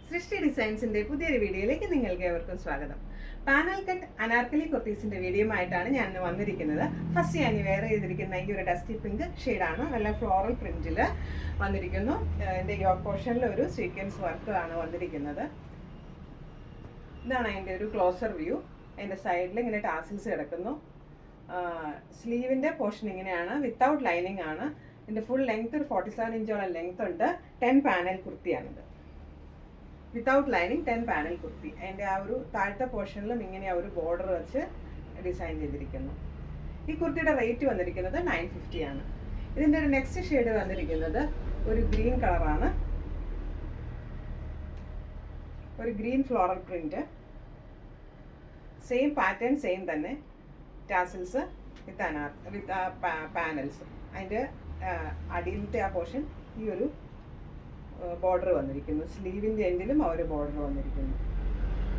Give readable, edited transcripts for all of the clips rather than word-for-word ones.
സൃഷ്ടി ഡിസൈൻസിന്റെ പുതിയൊരു വീഡിയോയിലേക്ക് നിങ്ങൾക്ക് ഏവർക്കും സ്വാഗതം. പാനൽ കട്ട് അനാർക്കലി കുർത്തീസിന്റെ വീഡിയോയുമായിട്ടാണ് ഞാൻ വന്നിരിക്കുന്നത്. ഫസ്റ്റ് ഞാൻ വെയർ ചെയ്തിരിക്കുന്ന ഈ ഒരു ഡസ്റ്റി പിങ്ക് ഷെയ്ഡാണ്. നല്ല ഫ്ലോറൽ പ്രിന്റിൽ വന്നിരിക്കുന്നു. എൻ്റെ യോക്ക് പോർഷനിൽ ഒരു സീക്വൻസ് വർക്ക് ആണ് വന്നിരിക്കുന്നത്. ഇതാണ് അതിൻ്റെ ഒരു ക്ലോസർ വ്യൂ. അതിൻ്റെ സൈഡിൽ ഇങ്ങനെ ടാസിൽസ് കിടക്കുന്നു. സ്ലീവിൻ്റെ പോർഷൻ ഇങ്ങനെയാണ്, വിത്തൗട്ട് ലൈനിങ് ആണ്. ഇതിൻ്റെ ഫുൾ ലെങ്ത് ഒരു 47 ഇഞ്ചോളം ലെങ്ത് ഉണ്ട്. 10 പാനൽ കുർത്തിയാണിത്. Without lining 10 panel kurti. അതിൻ്റെ ആ ഒരു താഴത്തെ പോർഷനിലും ഇങ്ങനെ ആ ഒരു ബോർഡർ വെച്ച് ഡിസൈൻ ചെയ്തിരിക്കുന്നു. ഈ കുർത്തിയുടെ റേറ്റ് വന്നിരിക്കുന്നത് 950 ആണ്. ഇതിൻ്റെ ഒരു നെക്സ്റ്റ് ഷെയ്ഡ് വന്നിരിക്കുന്നത് ഒരു ഗ്രീൻ കളറാണ്. ഒരു green floral print, same pattern, same തന്നെ ടാസിൽസ് വിത്ത് പാനൽസ്. അതിൻ്റെ അടിയിലത്തെ ആ പോർഷൻ ഈ ഒരു ബോർഡർ വന്നിരിക്കുന്നു. സ്ലീവിൻ്റെ എൻഡിലും ആ ഒരു ബോർഡർ വന്നിരിക്കുന്നു.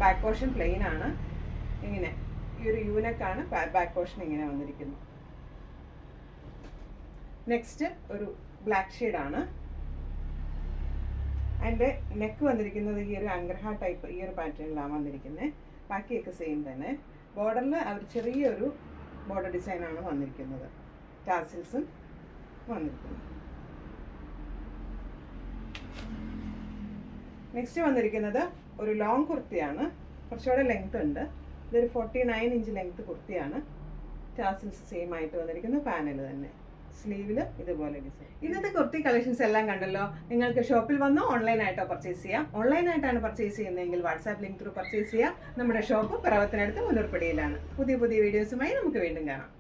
ബാക്ക് പോർഷൻ പ്ലെയിൻ ആണ്. ഇങ്ങനെ ഈ ഒരു യൂനക്കാണ് ബാക്ക് പോർഷൻ ഇങ്ങനെ വന്നിരിക്കുന്നു. നെക്സ്റ്റ് ഒരു ബ്ലാക്ക് ഷെയ്ഡാണ്. അതിൻ്റെ നെക്ക് വന്നിരിക്കുന്നത് ഈ ഒരു അംഗ്രഹ ടൈപ്പ്, ഈ ഒരു പാറ്റേണിലാണ് വന്നിരിക്കുന്നത്. ബാക്കിയൊക്കെ സെയിം തന്നെ. ബോർഡറിൽ അവർ ചെറിയൊരു ബോർഡർ ഡിസൈനാണ് വന്നിരിക്കുന്നത്. ടാസിൽസും വന്നിരിക്കുന്നു. നെക്സ്റ്റ് വന്നിരിക്കുന്നത് ഒരു ലോങ് കുർത്തിയാണ്. കുറച്ചുകൂടെ ലെങ്ത് ഉണ്ട്. ഇതൊരു 49 ഇഞ്ച് ലെങ്ത് കുർത്തിയാണ്. ടാസിൽസ് സെയിം ആയിട്ട് വന്നിരിക്കുന്നു. പാനൽ തന്നെ. സ്ലീവിൽ ഇതുപോലെ ഡിസൈൻ. ഇന്നത്തെ കുർത്തി കളക്ഷൻസ് എല്ലാം കണ്ടല്ലോ. നിങ്ങൾക്ക് ഷോപ്പിൽ വന്നോ ഓൺലൈനായിട്ടോ പർച്ചേസ് ചെയ്യാം. ഓൺലൈനായിട്ടാണ് പർച്ചേസ് ചെയ്യുന്നതെങ്കിൽ വാട്സാപ്പ് ലിങ്ക് ത്രൂ പർച്ചേസ് ചെയ്യാം. നമ്മുടെ ഷോപ്പ് പിറവത്തിനടുത്ത് മുന്നൂർപ്പടിയിലാണ്. പുതിയ വീഡിയോസുമായി നമുക്ക് വീണ്ടും കാണാം.